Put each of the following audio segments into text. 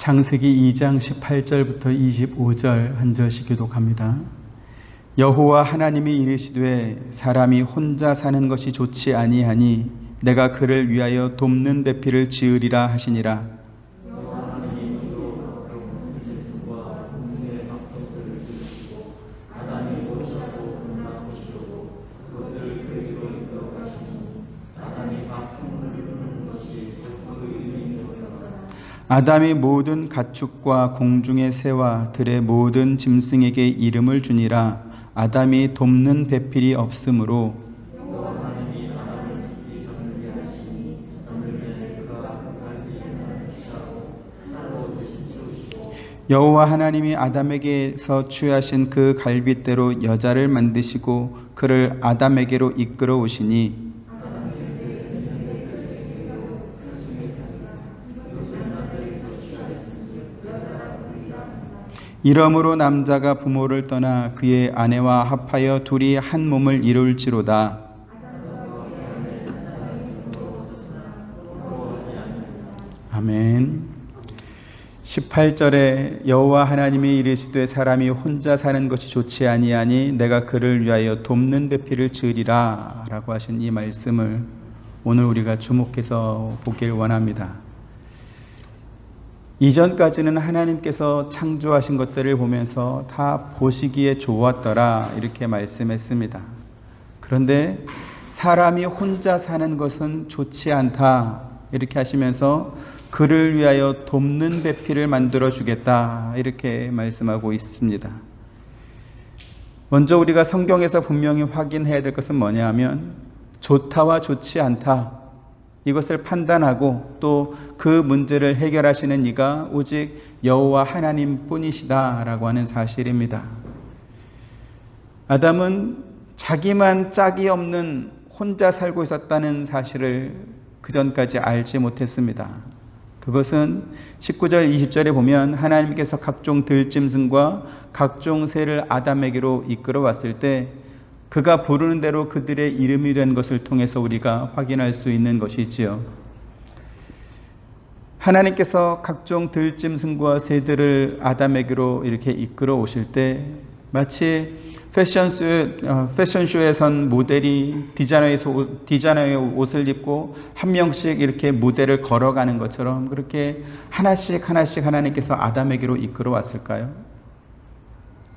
창세기 2장 18절부터 25절 한 절씩 교독합니다. 여호와 하나님이 이르시되 사람이 혼자 사는 것이 좋지 아니하니 내가 그를 위하여 돕는 배필을 지으리라 하시니라. 아담이 모든 가축과 공중의 새와 들의 모든 짐승에게 이름을 주니라. 아담이 돕는 배필이 없으므로 여호와 하나님이 아담에게서 취하신 그 갈빗대로 여자를 만드시고 그를 아담에게로 이끌어 오시니 이러므로 남자가 부모를 떠나 그의 아내와 합하여 둘이 한 몸을 이룰지로다. 아멘. 18절에 여호와 하나님이 이르시되 사람이 혼자 사는 것이 좋지 아니하니 내가 그를 위하여 돕는 배필을 지으리라 라고 하신 이 말씀을 오늘 우리가 주목해서 보길 원합니다. 이전까지는 하나님께서 창조하신 것들을 보면서 다 보시기에 좋았더라 이렇게 말씀했습니다. 그런데 사람이 혼자 사는 것은 좋지 않다 이렇게 하시면서 그를 위하여 돕는 배필을 만들어 주겠다 이렇게 말씀하고 있습니다. 먼저 우리가 성경에서 분명히 확인해야 될 것은 뭐냐 하면 좋다와 좋지 않다 이것을 판단하고 또 그 문제를 해결하시는 이가 오직 여호와 하나님 뿐이시다라고 하는 사실입니다. 아담은 자기만 짝이 없는 혼자 살고 있었다는 사실을 그전까지 알지 못했습니다. 그것은 19절 20절에 보면 하나님께서 각종 들짐승과 각종 새를 아담에게로 이끌어 왔을 때 그가 부르는 대로 그들의 이름이 된 것을 통해서 우리가 확인할 수 있는 것이지요. 하나님께서 각종 들짐승과 새들을 아담에게로 이렇게 이끌어 오실 때 마치 패션쇼에 선 모델이 디자이너의 옷을 입고 한 명씩 이렇게 무대를 걸어가는 것처럼 그렇게 하나씩 하나님께서 아담에게로 이끌어 왔을까요?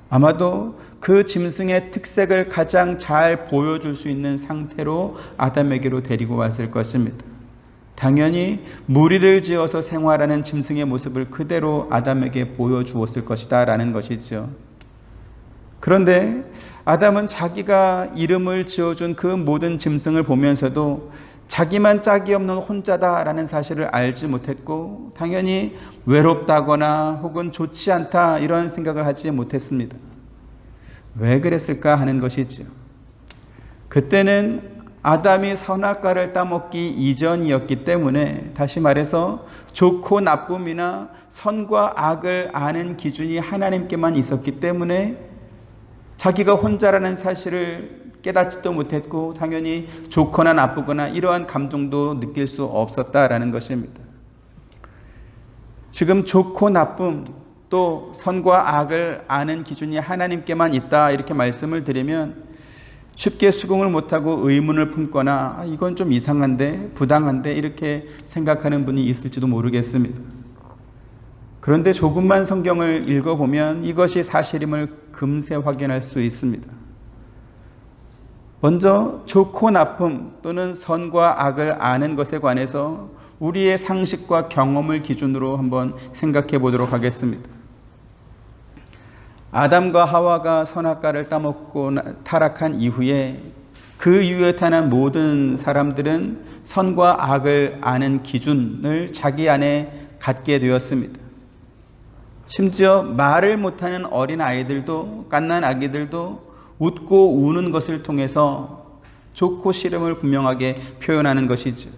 아마도 그 짐승의 특색을 가장 잘 보여줄 수 있는 상태로 아담에게로 데리고 왔을 것입니다. 당연히 무리를 지어서 생활하는 짐승의 모습을 그대로 아담에게 보여주었을 것이다 라는 것이죠. 그런데 아담은 자기가 이름을 지어준 그 모든 짐승을 보면서도 자기만 짝이 없는 혼자다라는 사실을 알지 못했고 당연히 외롭다거나 혹은 좋지 않다 이런 생각을 하지 못했습니다. 왜 그랬을까 하는 것이죠. 그때는 아담이 선악과를 따먹기 이전이었기 때문에 다시 말해서 좋고 나쁨이나 선과 악을 아는 기준이 하나님께만 있었기 때문에 자기가 혼자라는 사실을 깨닫지도 못했고 당연히 좋거나 나쁘거나 이러한 감정도 느낄 수 없었다라는 것입니다. 지금 좋고 나쁨 또 선과 악을 아는 기준이 하나님께만 있다 이렇게 말씀을 드리면 쉽게 수긍을 못하고 의문을 품거나 이건 좀 이상한데 부당한데 이렇게 생각하는 분이 있을지도 모르겠습니다. 그런데 조금만 성경을 읽어보면 이것이 사실임을 금세 확인할 수 있습니다. 먼저 좋고 나쁨 또는 선과 악을 아는 것에 관해서 우리의 상식과 경험을 기준으로 한번 생각해 보도록 하겠습니다. 아담과 하와가 선악과를 따먹고 타락한 이후에 그 이후에 태어난 모든 사람들은 선과 악을 아는 기준을 자기 안에 갖게 되었습니다. 심지어 말을 못하는 어린 아이들도 갓난 아기들도 웃고 우는 것을 통해서 좋고 싫음을 분명하게 표현하는 것이죠.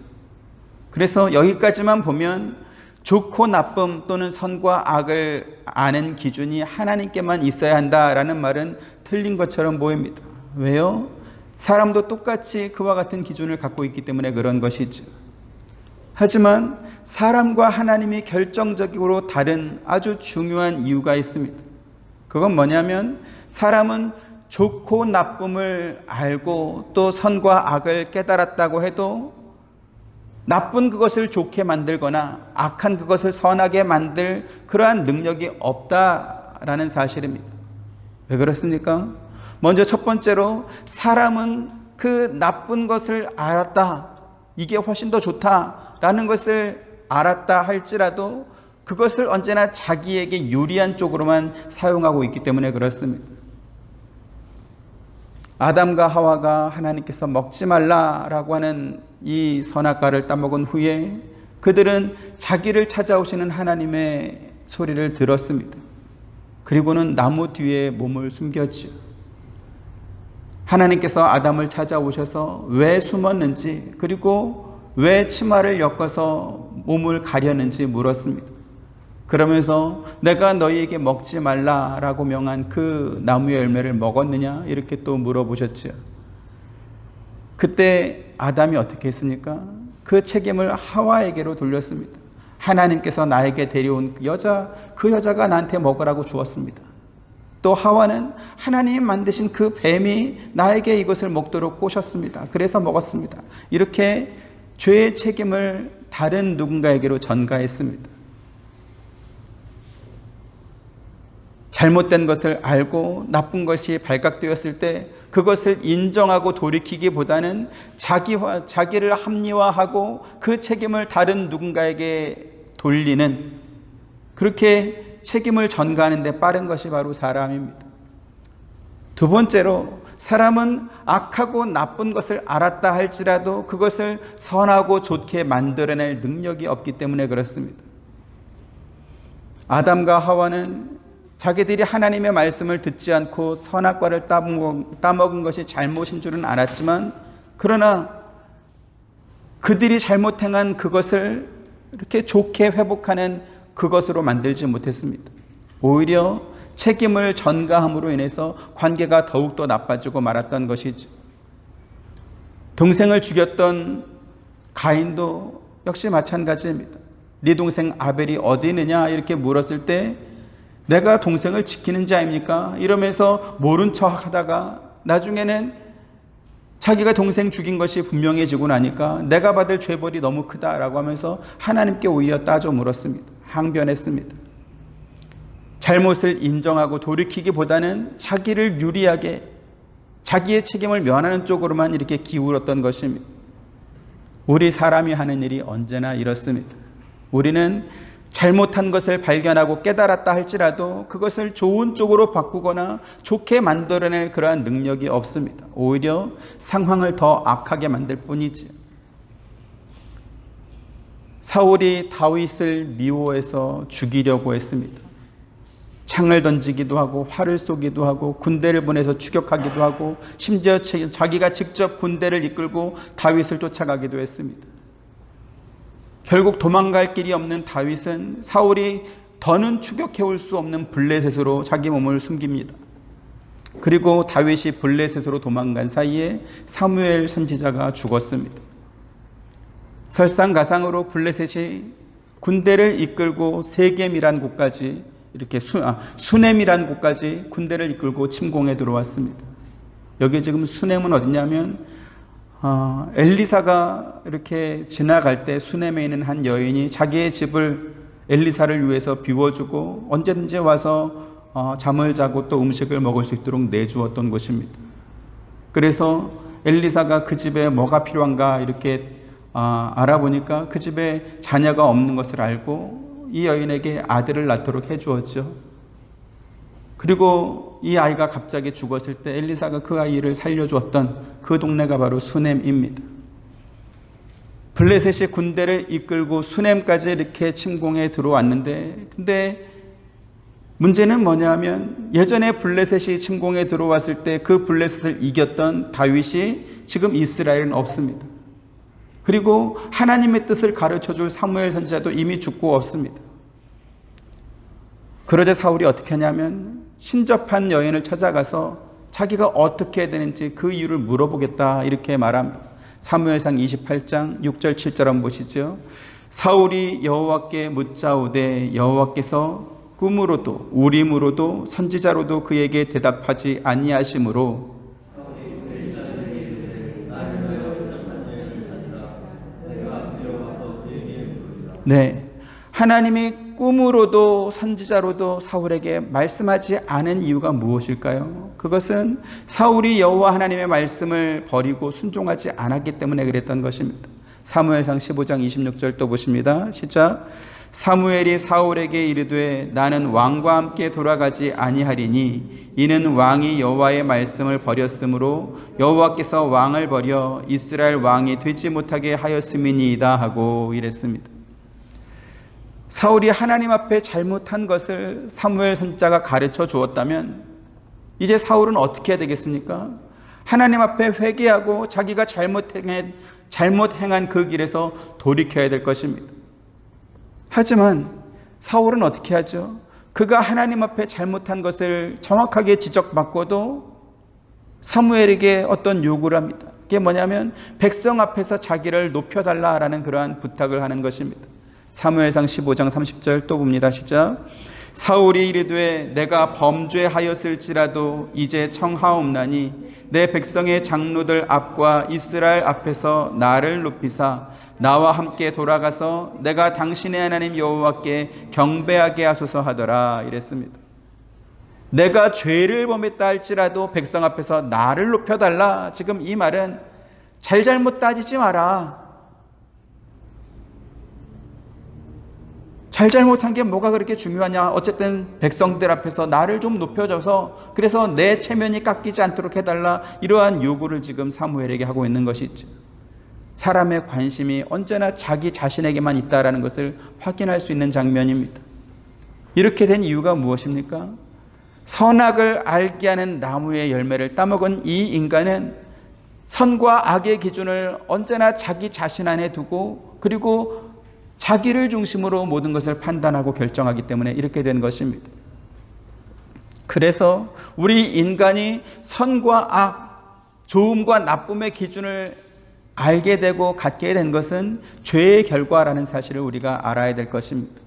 그래서 여기까지만 보면 좋고 나쁨 또는 선과 악을 아는 기준이 하나님께만 있어야 한다라는 말은 틀린 것처럼 보입니다. 왜요? 사람도 똑같이 그와 같은 기준을 갖고 있기 때문에 그런 것이죠. 하지만 사람과 하나님이 결정적으로 다른 아주 중요한 이유가 있습니다. 그건 뭐냐면 사람은 좋고 나쁨을 알고 또 선과 악을 깨달았다고 해도 나쁜 그것을 좋게 만들거나 악한 그것을 선하게 만들 그러한 능력이 없다라는 사실입니다. 왜 그렇습니까? 먼저 첫 번째로 사람은 그 나쁜 것을 알았다. 이게 훨씬 더 좋다라는 것을 알았다 할지라도 그것을 언제나 자기에게 유리한 쪽으로만 사용하고 있기 때문에 그렇습니다. 아담과 하와가 하나님께서 먹지 말라라고 하는 이 선악과를 따먹은 후에 그들은 자기를 찾아오시는 하나님의 소리를 들었습니다. 그리고는 나무 뒤에 몸을 숨겼지요. 하나님께서 아담을 찾아오셔서 왜 숨었는지 그리고 왜 치마를 엮어서 몸을 가렸는지 물었습니다. 그러면서 내가 너희에게 먹지 말라라고 명한 그 나무의 열매를 먹었느냐 이렇게 또 물어보셨지요. 그때 아담이 어떻게 했습니까? 그 책임을 하와에게로 돌렸습니다. 하나님께서 나에게 데려온 그 여자가 나한테 먹으라고 주었습니다. 또 하와는 하나님이 만드신 그 뱀이 나에게 이것을 먹도록 꼬셨습니다. 그래서 먹었습니다. 이렇게 죄의 책임을 다른 누군가에게로 전가했습니다. 잘못된 것을 알고 나쁜 것이 발각되었을 때 그것을 인정하고 돌이키기보다는 자기를 합리화하고 그 책임을 다른 누군가에게 돌리는, 그렇게 책임을 전가하는 데 빠른 것이 바로 사람입니다. 두 번째로 사람은 악하고 나쁜 것을 알았다 할지라도 그것을 선하고 좋게 만들어낼 능력이 없기 때문에 그렇습니다. 아담과 하와는 자기들이 하나님의 말씀을 듣지 않고 선악과를 따먹은 것이 잘못인 줄은 알았지만, 그러나 그들이 잘못 행한 그것을 이렇게 좋게 회복하는 그것으로 만들지 못했습니다. 오히려 책임을 전가함으로 인해서 관계가 더욱더 나빠지고 말았던 것이죠. 동생을 죽였던 가인도 역시 마찬가지입니다. 네 동생 아벨이 어디 있느냐 이렇게 물었을 때 내가 동생을 지키는 자입니까? 이러면서 모른 척 하다가 나중에는 자기가 동생 죽인 것이 분명해지고 나니까 내가 받을 죄벌이 너무 크다라고 하면서 하나님께 오히려 따져 물었습니다. 항변했습니다. 잘못을 인정하고 돌이키기보다는 자기를 유리하게 자기의 책임을 면하는 쪽으로만 이렇게 기울었던 것입니다. 우리 사람이 하는 일이 언제나 이렇습니다. 우리는 잘못한 것을 발견하고 깨달았다 할지라도 그것을 좋은 쪽으로 바꾸거나 좋게 만들어낼 그러한 능력이 없습니다. 오히려 상황을 더 악하게 만들 뿐이지요. 사울이 다윗을 미워해서 죽이려고 했습니다. 창을 던지기도 하고 활을 쏘기도 하고 군대를 보내서 추격하기도 하고 심지어 자기가 직접 군대를 이끌고 다윗을 쫓아가기도 했습니다. 결국 도망갈 길이 없는 다윗은 사울이 더는 추격해올 수 없는 블레셋으로 자기 몸을 숨깁니다. 그리고 다윗이 블레셋으로 도망간 사이에 사무엘 선지자가 죽었습니다. 설상가상으로 블레셋이 군대를 이끌고 세겜이란 곳까지 이렇게 수넴이란 곳까지 군대를 이끌고 침공해 들어왔습니다. 여기 지금 수넴은 어디냐면 엘리사가 이렇게 지나갈 때 수넴에 있는 한 여인이 자기의 집을 엘리사를 위해서 비워주고 언제든지 와서 잠을 자고 또 음식을 먹을 수 있도록 내주었던 곳입니다. 그래서 엘리사가 그 집에 뭐가 필요한가 이렇게 알아보니까 그 집에 자녀가 없는 것을 알고 이 여인에게 아들을 낳도록 해주었죠. 그리고 이 아이가 갑자기 죽었을 때 엘리사가 그 아이를 살려주었던 그 동네가 바로 수넴입니다. 블레셋이 군대를 이끌고 수넴까지 이렇게 침공해 들어왔는데, 근데 문제는 뭐냐면 예전에 블레셋이 침공해 들어왔을 때 그 블레셋을 이겼던 다윗이 지금 이스라엘은 없습니다. 그리고 하나님의 뜻을 가르쳐줄 사무엘 선지자도 이미 죽고 없습니다. 그러자 사울이 어떻게 하냐면 신접한 여인을 찾아가서 자기가 어떻게 해야 되는지 그 이유를 물어보겠다 이렇게 말합니다. 사무엘상 28장 6절 7절 한번 보시죠. 사울이 여호와께 묻자오되 여호와께서 꿈으로도 우림으로도 선지자로도 그에게 대답하지 아니하시므로 네, 하나님이 꿈으로도 선지자로도 사울에게 말씀하지 않은 이유가 무엇일까요? 그것은 사울이 여호와 하나님의 말씀을 버리고 순종하지 않았기 때문에 그랬던 것입니다. 사무엘상 15장 26절 또 보십니다. 시작. 사무엘이 사울에게 이르되 나는 왕과 함께 돌아가지 아니하리니 이는 왕이 여호와의 말씀을 버렸으므로 여호와께서 왕을 버려 이스라엘 왕이 되지 못하게 하였음이니이다 하고 이랬습니다. 사울이 하나님 앞에 잘못한 것을 사무엘 선지자가 가르쳐 주었다면 이제 사울은 어떻게 해야 되겠습니까? 하나님 앞에 회개하고 자기가 잘못 행한 그 길에서 돌이켜야 될 것입니다. 하지만 사울은 어떻게 하죠? 그가 하나님 앞에 잘못한 것을 정확하게 지적받고도 사무엘에게 어떤 요구를 합니다. 그게 뭐냐면 백성 앞에서 자기를 높여달라라는 그러한 부탁을 하는 것입니다. 사무엘상 15장 30절 또 봅니다. 시작. 사울이 이르되 내가 범죄하였을지라도 이제 청하옵나니 내 백성의 장로들 앞과 이스라엘 앞에서 나를 높이사 나와 함께 돌아가서 내가 당신의 하나님 여호와께 경배하게 하소서 하더라 이랬습니다. 내가 죄를 범했다 할지라도 백성 앞에서 나를 높여달라. 지금 이 말은 잘잘못 따지지 마라. 잘잘못한 게 뭐가 그렇게 중요하냐. 어쨌든 백성들 앞에서 나를 좀 높여줘서 그래서 내 체면이 깎이지 않도록 해달라. 이러한 요구를 지금 사무엘에게 하고 있는 것이죠. 사람의 관심이 언제나 자기 자신에게만 있다라는 것을 확인할 수 있는 장면입니다. 이렇게 된 이유가 무엇입니까? 선악을 알게 하는 나무의 열매를 따먹은 이 인간은 선과 악의 기준을 언제나 자기 자신 안에 두고 그리고 자기를 중심으로 모든 것을 판단하고 결정하기 때문에 이렇게 된 것입니다. 그래서 우리 인간이 선과 악, 좋음과 나쁨의 기준을 알게 되고 갖게 된 것은 죄의 결과라는 사실을 우리가 알아야 될 것입니다.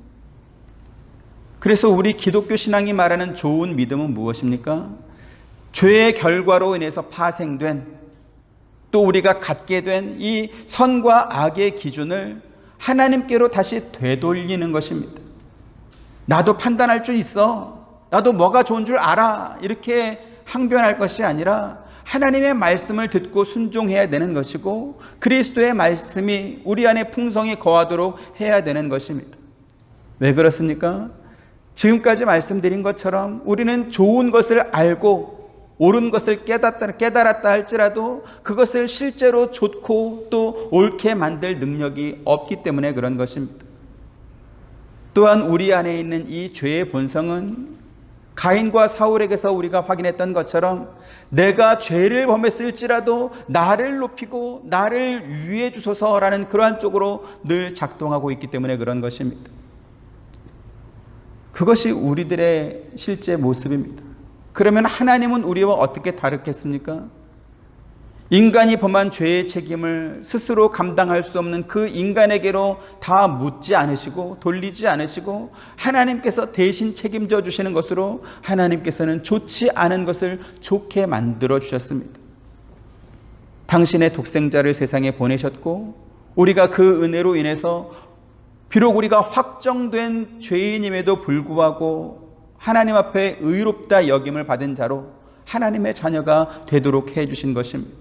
그래서 우리 기독교 신앙이 말하는 좋은 믿음은 무엇입니까? 죄의 결과로 인해서 파생된 또 우리가 갖게 된 이 선과 악의 기준을 하나님께로 다시 되돌리는 것입니다. 나도 판단할 줄 있어. 나도 뭐가 좋은 줄 알아. 이렇게 항변할 것이 아니라 하나님의 말씀을 듣고 순종해야 되는 것이고 그리스도의 말씀이 우리 안에 풍성히 거하도록 해야 되는 것입니다. 왜 그렇습니까? 지금까지 말씀드린 것처럼 우리는 좋은 것을 알고 옳은 것을 깨달았다 할지라도 그것을 실제로 좋고 또 옳게 만들 능력이 없기 때문에 그런 것입니다. 또한 우리 안에 있는 이 죄의 본성은 가인과 사울에게서 우리가 확인했던 것처럼 내가 죄를 범했을지라도 나를 높이고 나를 위해 주소서라는 그러한 쪽으로 늘 작동하고 있기 때문에 그런 것입니다. 그것이 우리들의 실제 모습입니다. 그러면 하나님은 우리와 어떻게 다르겠습니까? 인간이 범한 죄의 책임을 스스로 감당할 수 없는 그 인간에게로 다 묻지 않으시고 돌리지 않으시고 하나님께서 대신 책임져 주시는 것으로 하나님께서는 좋지 않은 것을 좋게 만들어 주셨습니다. 당신의 독생자를 세상에 보내셨고 우리가 그 은혜로 인해서 비록 우리가 확정된 죄인임에도 불구하고 하나님 앞에 의롭다 여김을 받은 자로 하나님의 자녀가 되도록 해주신 것입니다.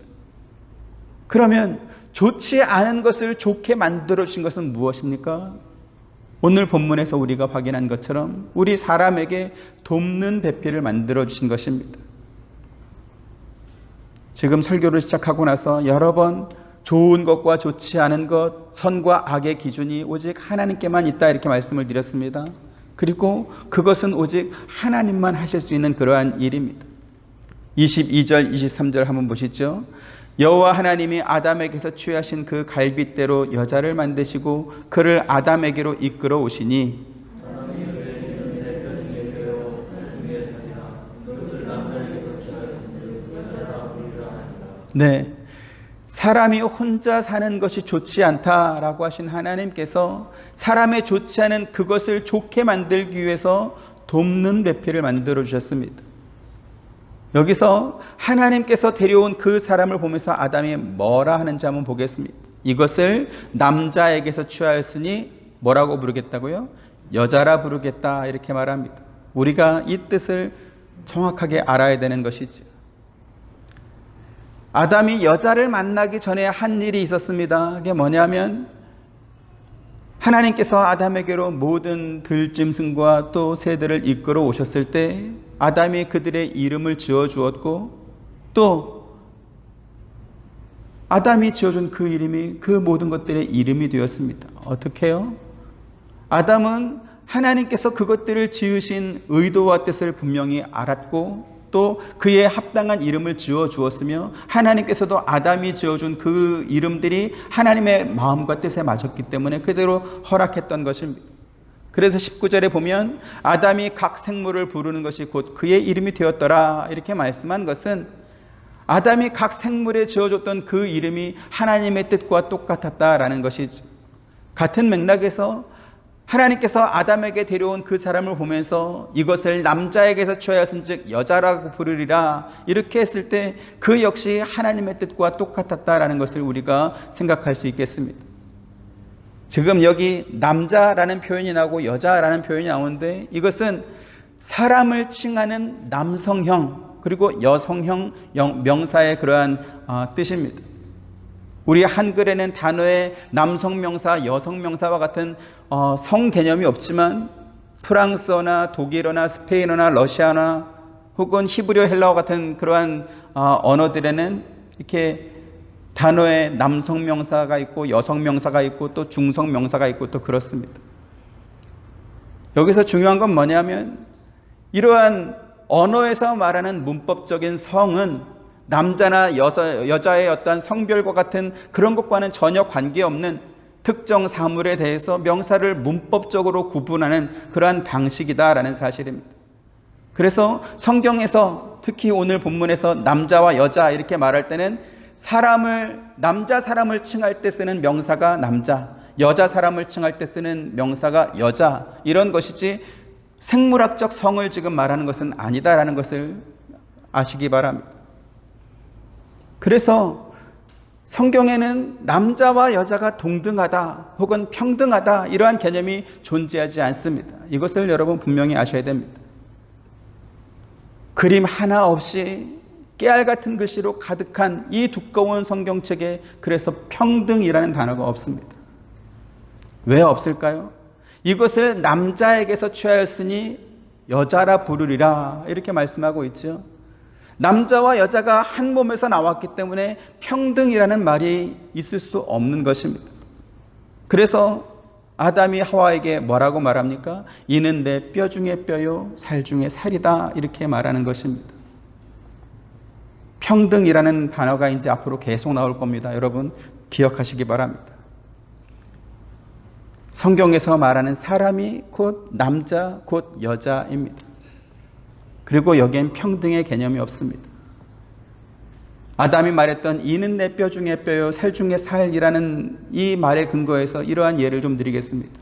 그러면 좋지 않은 것을 좋게 만들어 주신 것은 무엇입니까? 오늘 본문에서 우리가 확인한 것처럼 우리 사람에게 돕는 배필을 만들어 주신 것입니다. 지금 설교를 시작하고 나서 여러 번 좋은 것과 좋지 않은 것, 선과 악의 기준이 오직 하나님께만 있다 이렇게 말씀을 드렸습니다. 그리고 그것은 오직 하나님만 하실 수 있는 그러한 일입니다. 22절, 23절 한번 보시죠. 여호와 하나님이 아담에게서 취하신 그 갈빗대로 여자를 만드시고 그를 아담에게로 이끌어 오시니 네, 사람이 혼자 사는 것이 좋지 않다라고 하신 하나님께서 사람의 좋지 않은 그것을 좋게 만들기 위해서 돕는 배필을 만들어 주셨습니다. 여기서 하나님께서 데려온 그 사람을 보면서 아담이 뭐라 하는지 한번 보겠습니다. 이것을 남자에게서 취하였으니 뭐라고 부르겠다고요? 여자라 부르겠다, 이렇게 말합니다. 우리가 이 뜻을 정확하게 알아야 되는 것이지. 아담이 여자를 만나기 전에 한 일이 있었습니다. 그게 뭐냐면 하나님께서 아담에게로 모든 들짐승과 또 새들을 이끌어 오셨을 때 아담이 그들의 이름을 지어 주었고, 또 아담이 지어준 그 이름이 그 모든 것들의 이름이 되었습니다. 어떻게 해요? 아담은 하나님께서 그것들을 지으신 의도와 뜻을 분명히 알았고, 또 그에 합당한 이름을 지어 주었으며 하나님께서도 아담이 지어준 그 이름들이 하나님의 마음과 뜻에 맞았기 때문에 그대로 허락했던 것입니다. 그래서 19절에 보면 아담이 각 생물을 부르는 것이 곧 그의 이름이 되었더라, 이렇게 말씀한 것은 아담이 각 생물에 지어줬던 그 이름이 하나님의 뜻과 똑같았다라는 것이죠. 같은 맥락에서 하나님께서 아담에게 데려온 그 사람을 보면서 이것을 남자에게서 취하였은즉 여자라고 부르리라, 이렇게 했을 때 그 역시 하나님의 뜻과 똑같았다라는 것을 우리가 생각할 수 있겠습니다. 지금 여기 남자라는 표현이 나오고 여자라는 표현이 나오는데 이것은 사람을 칭하는 남성형 그리고 여성형 명사의 그러한 뜻입니다. 우리 한글에는 단어에 남성명사, 여성명사와 같은 성 개념이 없지만 프랑스어나 독일어나 스페인어나 러시아나 혹은 히브리어, 헬라어 같은 그러한 언어들에는 이렇게 단어에 남성명사가 있고 여성명사가 있고 또 중성명사가 있고 또 그렇습니다. 여기서 중요한 건 뭐냐면 이러한 언어에서 말하는 문법적인 성은 남자나 여자의 어떤 성별과 같은 그런 것과는 전혀 관계없는 특정 사물에 대해서 명사를 문법적으로 구분하는 그러한 방식이다라는 사실입니다. 그래서 성경에서 특히 오늘 본문에서 남자와 여자 이렇게 말할 때는 남자 사람을 칭할 때 쓰는 명사가 남자, 여자 사람을 칭할 때 쓰는 명사가 여자, 이런 것이지 생물학적 성을 지금 말하는 것은 아니다라는 것을 아시기 바랍니다. 그래서 성경에는 남자와 여자가 동등하다 혹은 평등하다 이러한 개념이 존재하지 않습니다. 이것을 여러분 분명히 아셔야 됩니다. 그림 하나 없이 깨알 같은 글씨로 가득한 이 두꺼운 성경책에 그래서 평등이라는 단어가 없습니다. 왜 없을까요? 이것을 남자에게서 취하였으니 여자라 부르리라, 이렇게 말씀하고 있죠. 남자와 여자가 한 몸에서 나왔기 때문에 평등이라는 말이 있을 수 없는 것입니다. 그래서 아담이 하와에게 뭐라고 말합니까? 이는 내 뼈 중에 뼈요 살 중에 살이다, 이렇게 말하는 것입니다. 평등이라는 단어가 이제 앞으로 계속 나올 겁니다. 여러분 기억하시기 바랍니다. 성경에서 말하는 사람이 곧 남자 곧 여자입니다. 그리고 여기엔 평등의 개념이 없습니다. 아담이 말했던 이는 내 뼈 중에 뼈요 살 중에 살이라는 이 말에 근거해서 이러한 예를 좀 드리겠습니다.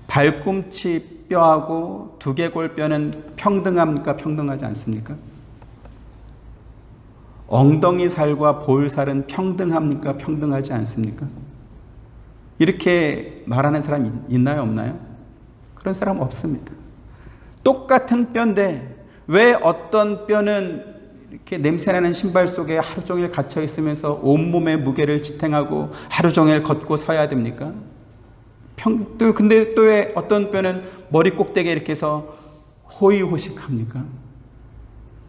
발꿈치 뼈하고 두개골 뼈는 평등합니까? 평등하지 않습니까? 엉덩이 살과 볼살은 평등합니까? 평등하지 않습니까? 이렇게 말하는 사람 있나요? 없나요? 그런 사람 없습니다. 똑같은 뼈인데 왜 어떤 뼈는 이렇게 냄새나는 신발 속에 하루 종일 갇혀 있으면서 온몸의 무게를 지탱하고 하루 종일 걷고 서야 됩니까? 근데 또 왜 어떤 뼈는 머리 꼭대기에 이렇게 해서 호의호식합니까?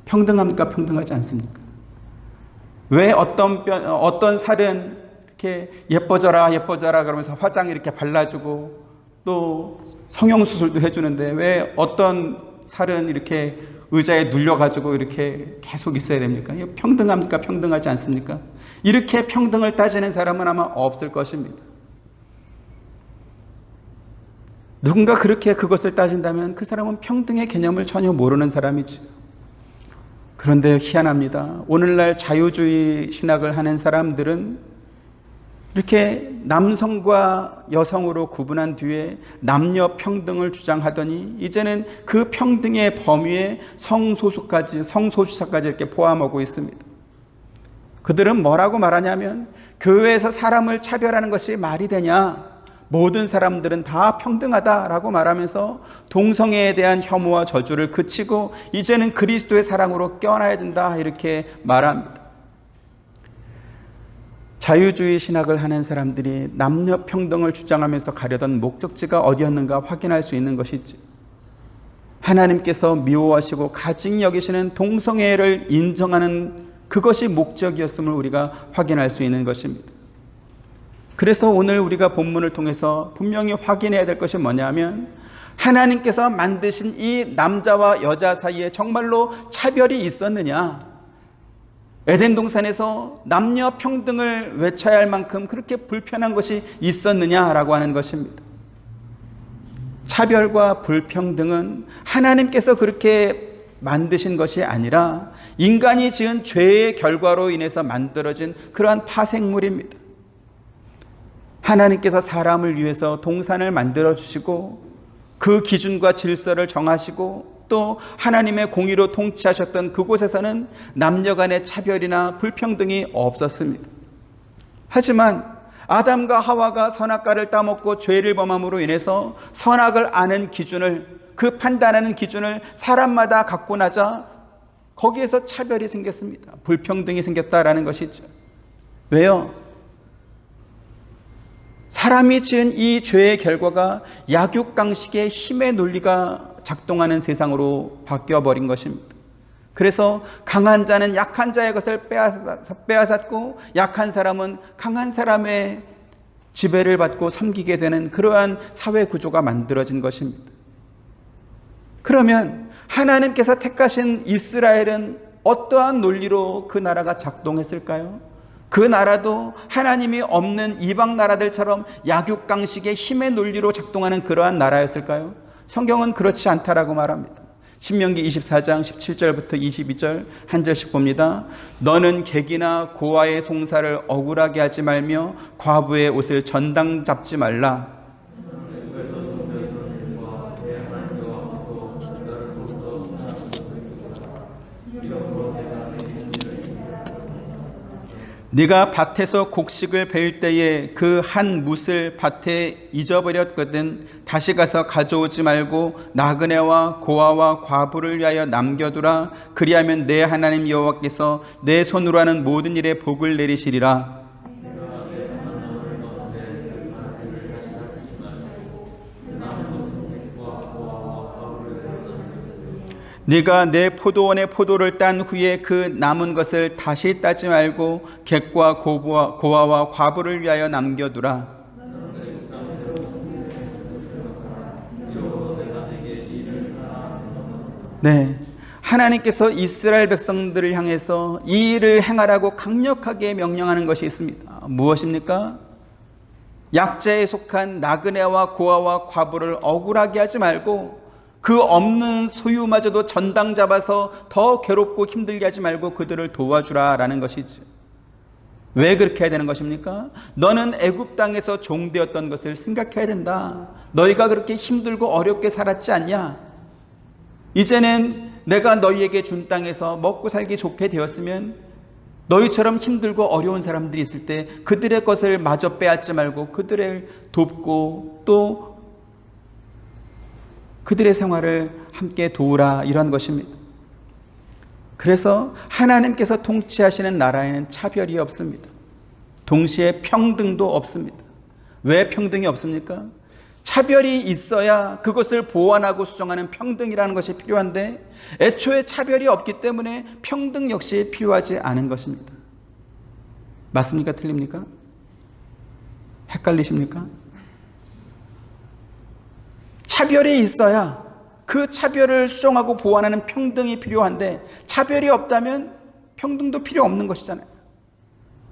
평등합니까? 평등하지 않습니까? 왜 어떤 살은 이렇게 예뻐져라 예뻐져라 그러면서 화장 이렇게 발라주고 또 성형수술도 해주는데 왜 어떤 살은 이렇게 의자에 눌려가지고 이렇게 계속 있어야 됩니까? 평등합니까? 평등하지 않습니까? 이렇게 평등을 따지는 사람은 아마 없을 것입니다. 누군가 그렇게 그것을 따진다면 그 사람은 평등의 개념을 전혀 모르는 사람이지. 그런데 희한합니다. 오늘날 자유주의 신학을 하는 사람들은 이렇게 남성과 여성으로 구분한 뒤에 남녀 평등을 주장하더니 이제는 그 평등의 범위에 성소수자까지 이렇게 포함하고 있습니다. 그들은 뭐라고 말하냐면 교회에서 사람을 차별하는 것이 말이 되냐? 모든 사람들은 다 평등하다라고 말하면서 동성애에 대한 혐오와 저주를 그치고 이제는 그리스도의 사랑으로 껴안아야 된다 이렇게 말합니다. 자유주의 신학을 하는 사람들이 남녀 평등을 주장하면서 가려던 목적지가 어디였는가 확인할 수 있는 것이지. 하나님께서 미워하시고 가증 여기시는 동성애를 인정하는 그것이 목적이었음을 우리가 확인할 수 있는 것입니다. 그래서 오늘 우리가 본문을 통해서 분명히 확인해야 될 것이 뭐냐면 하나님께서 만드신 이 남자와 여자 사이에 정말로 차별이 있었느냐? 에덴 동산에서 남녀 평등을 외쳐야 할 만큼 그렇게 불편한 것이 있었느냐라고 하는 것입니다. 차별과 불평등은 하나님께서 그렇게 만드신 것이 아니라 인간이 지은 죄의 결과로 인해서 만들어진 그러한 파생물입니다. 하나님께서 사람을 위해서 동산을 만들어 주시고 그 기준과 질서를 정하시고 또 하나님의 공의로 통치하셨던 그곳에서는 남녀 간의 차별이나 불평등이 없었습니다. 하지만 아담과 하와가 선악과를 따먹고 죄를 범함으로 인해서 선악을 아는 기준을, 그 판단하는 기준을 사람마다 갖고 나자 거기에서 차별이 생겼습니다. 불평등이 생겼다라는 것이죠. 왜요? 사람이 지은 이 죄의 결과가 약육강식의 힘의 논리가 작동하는 세상으로 바뀌어버린 것입니다. 그래서 강한 자는 약한 자의 것을 빼앗았고 약한 사람은 강한 사람의 지배를 받고 섬기게 되는 그러한 사회 구조가 만들어진 것입니다. 그러면 하나님께서 택하신 이스라엘은 어떠한 논리로 그 나라가 작동했을까요? 그 나라도 하나님이 없는 이방 나라들처럼 약육강식의 힘의 논리로 작동하는 그러한 나라였을까요? 성경은 그렇지 않다라고 말합니다. 신명기 24장 17절부터 22절 한 절씩 봅니다. 너는 객이나 고아의 송사를 억울하게 하지 말며 과부의 옷을 전당 잡지 말라. 네가 밭에서 곡식을 벨 때에 그 한 뭇을 밭에 잊어버렸거든 다시 가서 가져오지 말고 나그네와 고아와 과부를 위하여 남겨두라. 그리하면 내 하나님 여호와께서 내 손으로 하는 모든 일에 복을 내리시리라. 네가 내 포도원의 포도를 딴 후에 그 남은 것을 다시 따지 말고 객과 고아와 과부를 위하여 남겨두라. 네, 하나님께서 이스라엘 백성들을 향해서 이 일을 행하라고 강력하게 명령하는 것이 있습니다. 무엇입니까? 약자에 속한 나그네와 고아와 과부를 억울하게 하지 말고 그 없는 소유마저도 전당 잡아서 더 괴롭고 힘들게 하지 말고 그들을 도와주라라는 것이지. 왜 그렇게 해야 되는 것입니까? 너는 애굽 땅에서 종되었던 것을 생각해야 된다. 너희가 그렇게 힘들고 어렵게 살았지 않냐? 이제는 내가 너희에게 준 땅에서 먹고 살기 좋게 되었으면 너희처럼 힘들고 어려운 사람들이 있을 때 그들의 것을 마저 빼앗지 말고 그들을 돕고 또 그들의 생활을 함께 도우라, 이런 것입니다. 그래서 하나님께서 통치하시는 나라에는 차별이 없습니다. 동시에 평등도 없습니다. 왜 평등이 없습니까? 차별이 있어야 그것을 보완하고 수정하는 평등이라는 것이 필요한데 애초에 차별이 없기 때문에 평등 역시 필요하지 않은 것입니다. 맞습니까? 틀립니까? 헷갈리십니까? 차별이 있어야 그 차별을 수정하고 보완하는 평등이 필요한데 차별이 없다면 평등도 필요 없는 것이잖아요.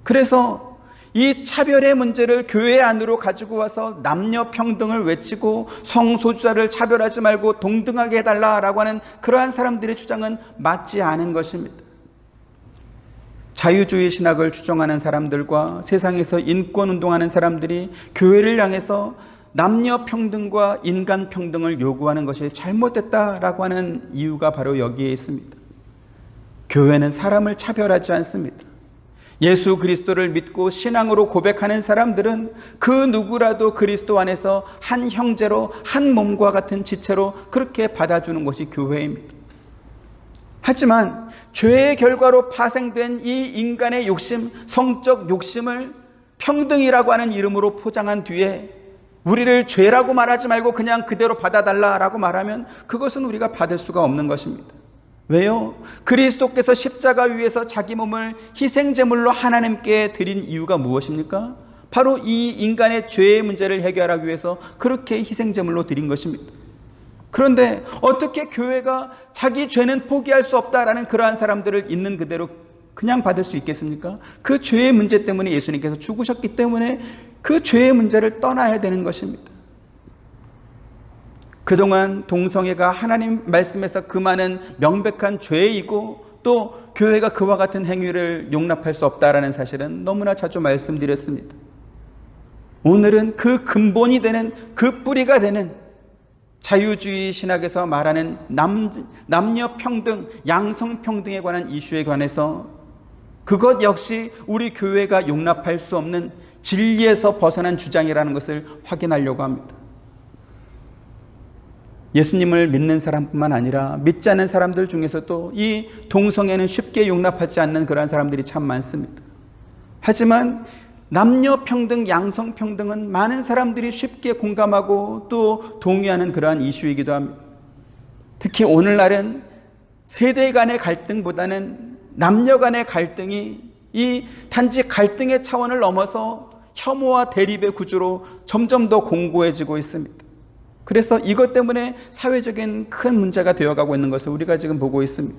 그래서 이 차별의 문제를 교회 안으로 가지고 와서 남녀 평등을 외치고 성소수자를 차별하지 말고 동등하게 해달라라고 하는 그러한 사람들의 주장은 맞지 않은 것입니다. 자유주의 신학을 추종하는 사람들과 세상에서 인권 운동하는 사람들이 교회를 향해서 남녀 평등과 인간 평등을 요구하는 것이 잘못됐다라고 하는 이유가 바로 여기에 있습니다. 교회는 사람을 차별하지 않습니다. 예수 그리스도를 믿고 신앙으로 고백하는 사람들은 그 누구라도 그리스도 안에서 한 형제로 한 몸과 같은 지체로 그렇게 받아주는 것이 교회입니다. 하지만 죄의 결과로 파생된 이 인간의 욕심, 성적 욕심을 평등이라고 하는 이름으로 포장한 뒤에 우리를 죄라고 말하지 말고 그냥 그대로 받아달라라고 말하면 그것은 우리가 받을 수가 없는 것입니다. 왜요? 그리스도께서 십자가 위에서 자기 몸을 희생제물로 하나님께 드린 이유가 무엇입니까? 바로 이 인간의 죄의 문제를 해결하기 위해서 그렇게 희생제물로 드린 것입니다. 그런데 어떻게 교회가 자기 죄는 포기할 수 없다라는 그러한 사람들을 있는 그대로 그냥 받을 수 있겠습니까? 그 죄의 문제 때문에 예수님께서 죽으셨기 때문에 그 죄의 문제를 떠나야 되는 것입니다. 그동안 동성애가 하나님 말씀에서 그 많은 명백한 죄이고 또 교회가 그와 같은 행위를 용납할 수 없다라는 사실은 너무나 자주 말씀드렸습니다. 오늘은 그 근본이 되는 그 뿌리가 되는 자유주의 신학에서 말하는 남녀 평등, 양성 평등에 관한 이슈에 관해서 그것 역시 우리 교회가 용납할 수 없는 진리에서 벗어난 주장이라는 것을 확인하려고 합니다. 예수님을 믿는 사람뿐만 아니라 믿지 않는 사람들 중에서도 이 동성애는 쉽게 용납하지 않는 그러한 사람들이 참 많습니다. 하지만 남녀 평등, 양성 평등은 많은 사람들이 쉽게 공감하고 또 동의하는 그러한 이슈이기도 합니다. 특히 오늘날은 세대 간의 갈등보다는 남녀 간의 갈등이 이 단지 갈등의 차원을 넘어서 혐오와 대립의 구조로 점점 더 공고해지고 있습니다. 그래서 이것 때문에 사회적인 큰 문제가 되어가고 있는 것을 우리가 지금 보고 있습니다.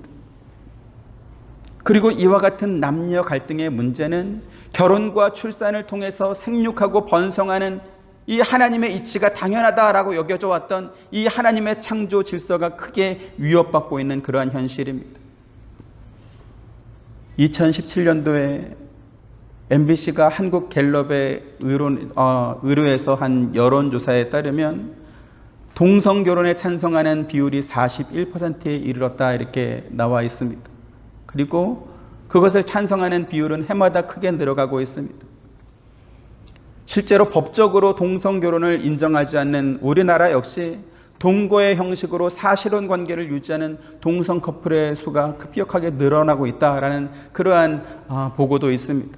그리고 이와 같은 남녀 갈등의 문제는 결혼과 출산을 통해서 생육하고 번성하는 이 하나님의 이치가 당연하다라고 여겨져 왔던 이 하나님의 창조 질서가 크게 위협받고 있는 그러한 현실입니다. 2017년도에 MBC가 한국 갤럽의 의뢰해서 한 여론조사에 따르면 동성 결혼에 찬성하는 비율이 41%에 이르렀다 이렇게 나와 있습니다. 그리고 그것을 찬성하는 비율은 해마다 크게 늘어가고 있습니다. 실제로 법적으로 동성 결혼을 인정하지 않는 우리나라 역시 동거의 형식으로 사실혼 관계를 유지하는 동성 커플의 수가 급격하게 늘어나고 있다라는 그러한 보고도 있습니다.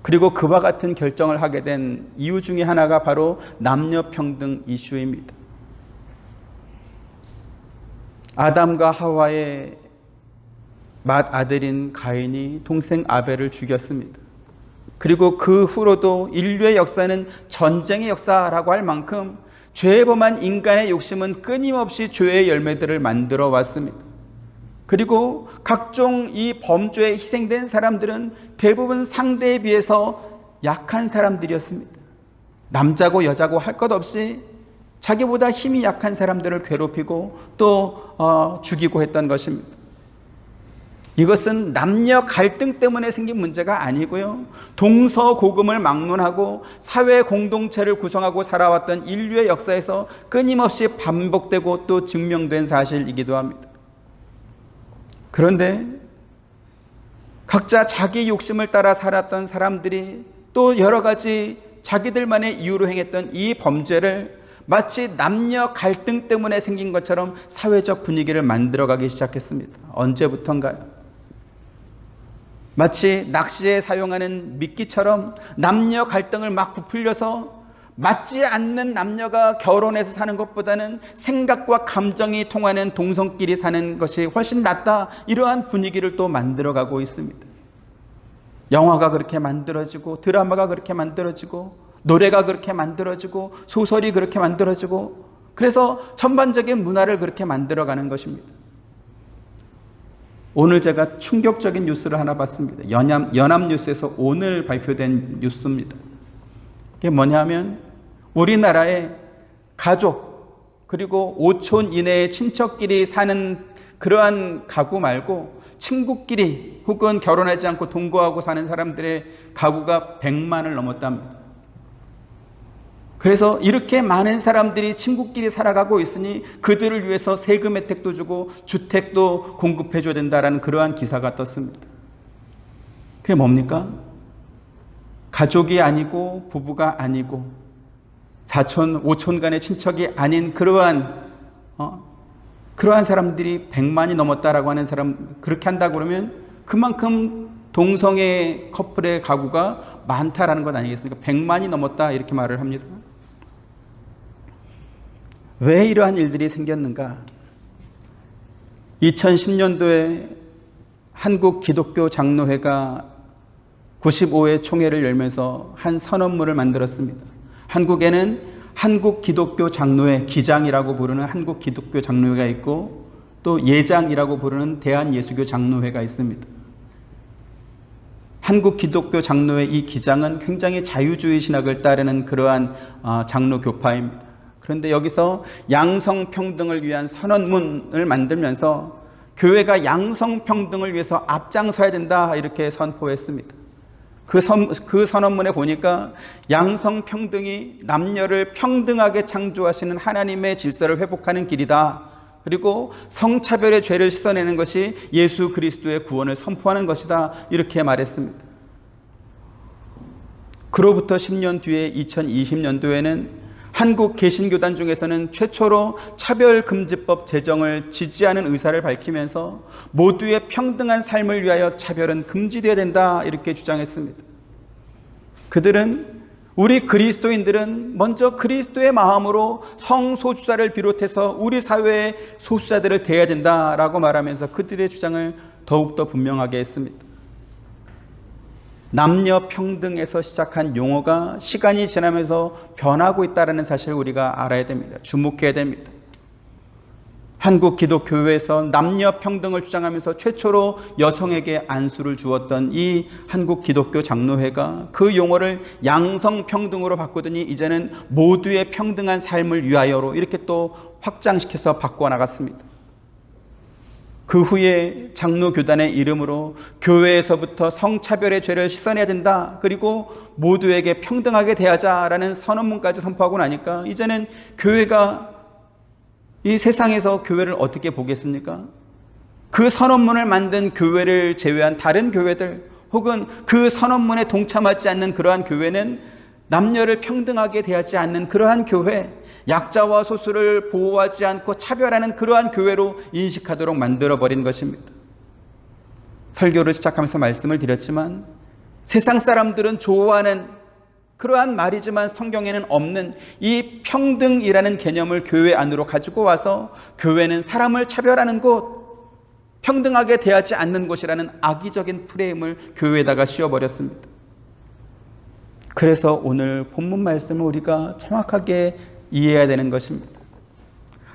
그리고 그와 같은 결정을 하게 된 이유 중에 하나가 바로 남녀 평등 이슈입니다. 아담과 하와의 맏아들인 가인이 동생 아벨을 죽였습니다. 그리고 그 후로도 인류의 역사는 전쟁의 역사라고 할 만큼 죄에 범한 인간의 욕심은 끊임없이 죄의 열매들을 만들어 왔습니다. 그리고 각종 이 범죄에 희생된 사람들은 대부분 상대에 비해서 약한 사람들이었습니다. 남자고 여자고 할 것 없이 자기보다 힘이 약한 사람들을 괴롭히고 또 죽이고 했던 것입니다. 이것은 남녀 갈등 때문에 생긴 문제가 아니고요. 동서고금을 막론하고 사회 공동체를 구성하고 살아왔던 인류의 역사에서 끊임없이 반복되고 또 증명된 사실이기도 합니다. 그런데 각자 자기 욕심을 따라 살았던 사람들이 또 여러 가지 자기들만의 이유로 행했던 이 범죄를 마치 남녀 갈등 때문에 생긴 것처럼 사회적 분위기를 만들어가기 시작했습니다. 언제부턴가요? 마치 낚시에 사용하는 미끼처럼 남녀 갈등을 막 부풀려서 맞지 않는 남녀가 결혼해서 사는 것보다는 생각과 감정이 통하는 동성끼리 사는 것이 훨씬 낫다, 이러한 분위기를 또 만들어가고 있습니다. 영화가 그렇게 만들어지고 드라마가 그렇게 만들어지고 노래가 그렇게 만들어지고 소설이 그렇게 만들어지고 그래서 전반적인 문화를 그렇게 만들어가는 것입니다. 오늘 제가 충격적인 뉴스를 하나 봤습니다. 연합뉴스에서 오늘 발표된 뉴스입니다. 이게 뭐냐면 우리나라의 가족 그리고 5촌 이내의 친척끼리 사는 그러한 가구 말고 친구끼리 혹은 결혼하지 않고 동거하고 사는 사람들의 가구가 100만을 넘었답니다. 그래서 이렇게 많은 사람들이 친구끼리 살아가고 있으니 그들을 위해서 세금 혜택도 주고 주택도 공급해 줘야 된다라는 그러한 기사가 떴습니다. 그게 뭡니까? 가족이 아니고 부부가 아니고 사촌, 오촌 간의 친척이 아닌 그러한 사람들이 100만이 넘었다라고 하는 사람, 그렇게 한다고 그러면 그만큼 동성애 커플의 가구가 많다라는 것 아니겠습니까? 100만이 넘었다 이렇게 말을 합니다. 왜 이러한 일들이 생겼는가? 2010년도에 한국 기독교 장로회가 95회 총회를 열면서 한 선언문을 만들었습니다. 한국에는 한국 기독교 장로회, 기장이라고 부르는 한국 기독교 장로회가 있고 또 예장이라고 부르는 대한예수교 장로회가 있습니다. 한국 기독교 장로회 이 기장은 굉장히 자유주의 신학을 따르는 그러한 장로 교파입니다. 그런데 여기서 양성평등을 위한 선언문을 만들면서 교회가 양성평등을 위해서 앞장서야 된다 이렇게 선포했습니다. 그 선언문에 보니까 양성평등이 남녀를 평등하게 창조하시는 하나님의 질서를 회복하는 길이다. 그리고 성차별의 죄를 씻어내는 것이 예수 그리스도의 구원을 선포하는 것이다. 이렇게 말했습니다. 그로부터 10년 뒤에 2020년도에는 한국 개신교단 중에서는 최초로 차별금지법 제정을 지지하는 의사를 밝히면서 모두의 평등한 삶을 위하여 차별은 금지되어야 된다 이렇게 주장했습니다. 그들은 우리 그리스도인들은 먼저 그리스도의 마음으로 성소수자를 비롯해서 우리 사회의 소수자들을 대해야 된다라고 말하면서 그들의 주장을 더욱더 분명하게 했습니다. 남녀 평등에서 시작한 용어가 시간이 지나면서 변하고 있다는 사실을 우리가 알아야 됩니다. 주목해야 됩니다. 한국 기독교회에서 남녀 평등을 주장하면서 최초로 여성에게 안수를 주었던 이 한국 기독교 장로회가 그 용어를 양성평등으로 바꾸더니 이제는 모두의 평등한 삶을 위하여로 이렇게 또 확장시켜서 바꿔 나갔습니다. 그 후에 장로교단의 이름으로 교회에서부터 성차별의 죄를 씻어내야 된다. 그리고 모두에게 평등하게 대하자라는 선언문까지 선포하고 나니까 이제는 교회가 이 세상에서 교회를 어떻게 보겠습니까? 그 선언문을 만든 교회를 제외한 다른 교회들 혹은 그 선언문에 동참하지 않는 그러한 교회는 남녀를 평등하게 대하지 않는 그러한 교회, 약자와 소수를 보호하지 않고 차별하는 그러한 교회로 인식하도록 만들어버린 것입니다. 설교를 시작하면서 말씀을 드렸지만 세상 사람들은 좋아하는 그러한 말이지만 성경에는 없는 이 평등이라는 개념을 교회 안으로 가지고 와서 교회는 사람을 차별하는 곳, 평등하게 대하지 않는 곳이라는 악의적인 프레임을 교회에다가 씌워버렸습니다. 그래서 오늘 본문 말씀을 우리가 정확하게 이해해야 되는 것입니다.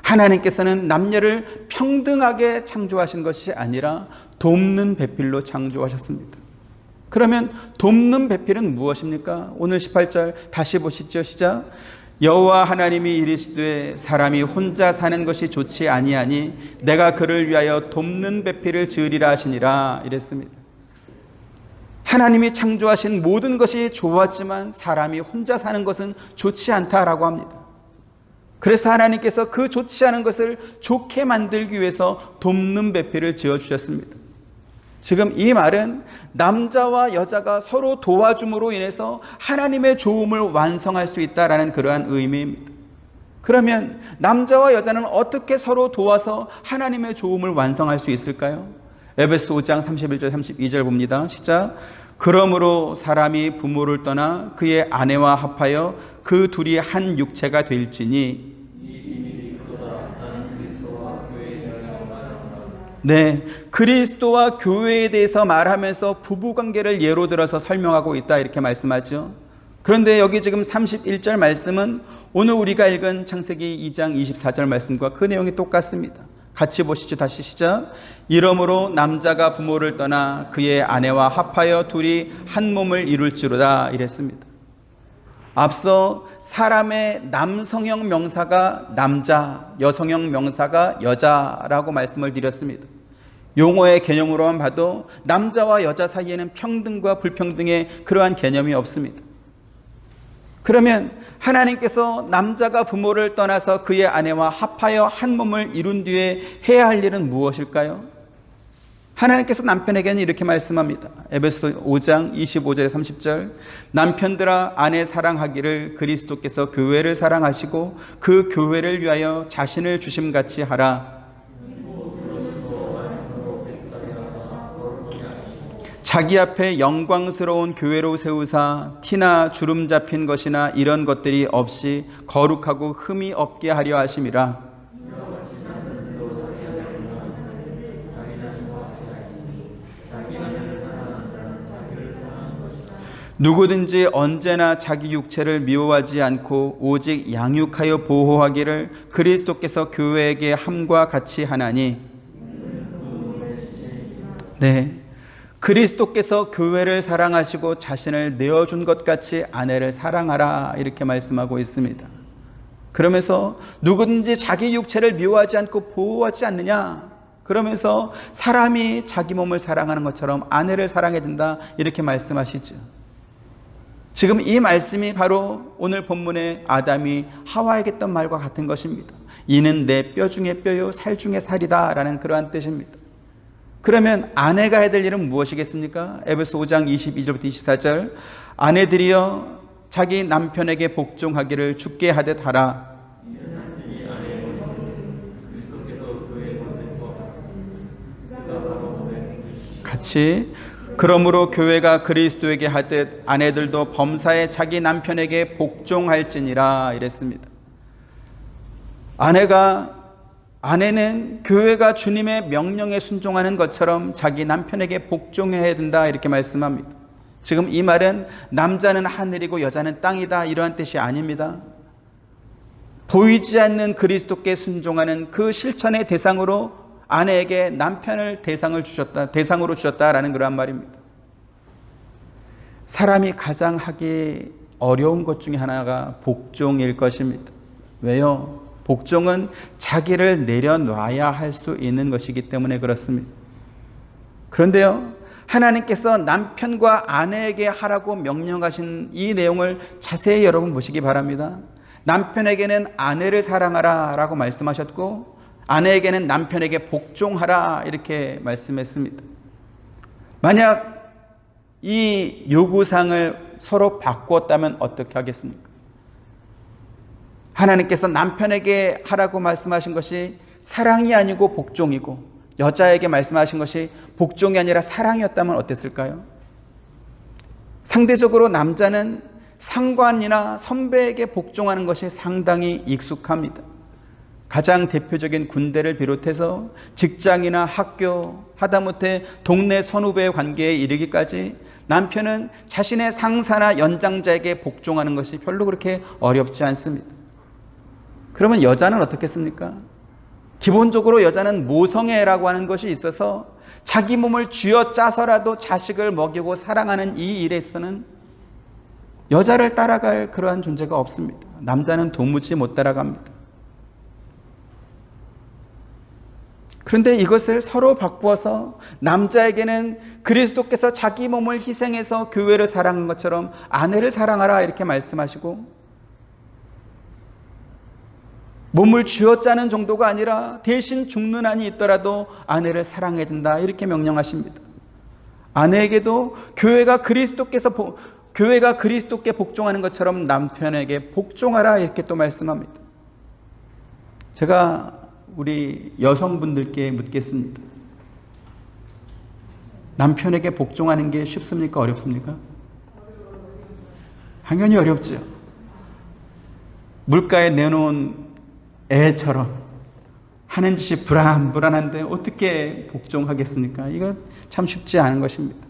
하나님께서는 남녀를 평등하게 창조하신 것이 아니라 돕는 배필로 창조하셨습니다. 그러면 돕는 배필은 무엇입니까? 오늘 18절 다시 보시죠. 시작. 여호와 하나님이 이르시되 사람이 혼자 사는 것이 좋지 아니하니 내가 그를 위하여 돕는 배필을 지으리라 하시니라 이랬습니다. 하나님이 창조하신 모든 것이 좋았지만 사람이 혼자 사는 것은 좋지 않다라고 합니다. 그래서 하나님께서 그 좋지 않은 것을 좋게 만들기 위해서 돕는 배필을 지어주셨습니다. 지금 이 말은 남자와 여자가 서로 도와줌으로 인해서 하나님의 좋음을 완성할 수 있다라는 그러한 의미입니다. 그러면 남자와 여자는 어떻게 서로 도와서 하나님의 좋음을 완성할 수 있을까요? 에베소 5장 31절 32절 봅니다. 시작. 그러므로 사람이 부모를 떠나 그의 아내와 합하여 그 둘이 한 육체가 될지니. 네, 그리스도와 교회에 대해서 말하면서 부부관계를 예로 들어서 설명하고 있다 이렇게 말씀하죠. 그런데 여기 지금 31절 말씀은 오늘 우리가 읽은 창세기 2장 24절 말씀과 그 내용이 똑같습니다. 같이 보시죠. 다시 시작. 이러므로 남자가 부모를 떠나 그의 아내와 합하여 둘이 한 몸을 이룰지로다 이랬습니다. 앞서 사람의 남성형 명사가 남자, 여성형 명사가 여자라고 말씀을 드렸습니다. 용어의 개념으로만 봐도 남자와 여자 사이에는 평등과 불평등의 그러한 개념이 없습니다. 그러면 하나님께서 남자가 부모를 떠나서 그의 아내와 합하여 한 몸을 이룬 뒤에 해야 할 일은 무엇일까요? 하나님께서 남편에게는 이렇게 말씀합니다. 에베소 5장 25절에 30절, 남편들아 아내 사랑하기를 그리스도께서 교회를 사랑하시고 그 교회를 위하여 자신을 주심같이 하라. 자기 앞에 영광스러운 교회로 세우사 티나 주름 잡힌 것이나 이런 것들이 없이 거룩하고 흠이 없게 하려 하심이라. 누구든지 언제나 자기 육체를 미워하지 않고 오직 양육하여 보호하기를 그리스도께서 교회에게 함과 같이 하나니. 네, 그리스도께서 교회를 사랑하시고 자신을 내어준 것 같이 아내를 사랑하라 이렇게 말씀하고 있습니다. 그러면서 누구든지 자기 육체를 미워하지 않고 보호하지 않느냐, 그러면서 사람이 자기 몸을 사랑하는 것처럼 아내를 사랑해야 된다 이렇게 말씀하시죠. 지금 이 말씀이 바로 오늘 본문의 아담이 하와에게 했던 말과 같은 것입니다. 이는 내 뼈 중에 뼈요 살 중에 살이다 라는 그러한 뜻입니다. 그러면 아내가 해야 될 일은 무엇이겠습니까? 에베소 5장 22절부터 24절, 아내들이여 자기 남편에게 복종하기를 주께 하듯 하라. 같이, 그러므로 교회가 그리스도에게 하듯 아내들도 범사에 자기 남편에게 복종할지니라 이랬습니다. 아내는 교회가 주님의 명령에 순종하는 것처럼 자기 남편에게 복종해야 된다 이렇게 말씀합니다. 지금 이 말은 남자는 하늘이고 여자는 땅이다 이러한 뜻이 아닙니다. 보이지 않는 그리스도께 순종하는 그 실천의 대상으로 아내에게 남편을 대상으로 주셨다라는 그러한 말입니다. 사람이 가장 하기 어려운 것 중에 하나가 복종일 것입니다. 왜요? 복종은 자기를 내려놔야 할 수 있는 것이기 때문에 그렇습니다. 그런데요, 하나님께서 남편과 아내에게 하라고 명령하신 이 내용을 자세히 여러분 보시기 바랍니다. 남편에게는 아내를 사랑하라 라고 말씀하셨고 아내에게는 남편에게 복종하라 이렇게 말씀했습니다. 만약 이 요구사항을 서로 바꾸었다면 어떻게 하겠습니까? 하나님께서 남편에게 하라고 말씀하신 것이 사랑이 아니고 복종이고 여자에게 말씀하신 것이 복종이 아니라 사랑이었다면 어땠을까요? 상대적으로 남자는 상관이나 선배에게 복종하는 것이 상당히 익숙합니다. 가장 대표적인 군대를 비롯해서 직장이나 학교, 하다못해 동네 선후배의 관계에 이르기까지 남편은 자신의 상사나 연장자에게 복종하는 것이 별로 그렇게 어렵지 않습니다. 그러면 여자는 어떻겠습니까? 기본적으로 여자는 모성애라고 하는 것이 있어서 자기 몸을 쥐어짜서라도 자식을 먹이고 사랑하는 이 일에서는 여자를 따라갈 그러한 존재가 없습니다. 남자는 도무지 못 따라갑니다. 그런데 이것을 서로 바꾸어서 남자에게는 그리스도께서 자기 몸을 희생해서 교회를 사랑한 것처럼 아내를 사랑하라 이렇게 말씀하시고, 몸을 쥐어짜는 정도가 아니라 대신 죽는 한이 있더라도 아내를 사랑해야 된다 이렇게 명령하십니다. 아내에게도 교회가 그리스도께 복종하는 것처럼 남편에게 복종하라 이렇게 또 말씀합니다. 제가 우리 여성분들께 묻겠습니다. 남편에게 복종하는 게 쉽습니까? 어렵습니까? 당연히 어렵죠. 물가에 내놓은 애처럼 하는 짓이 불안한데 어떻게 복종하겠습니까? 이거 참 쉽지 않은 것입니다.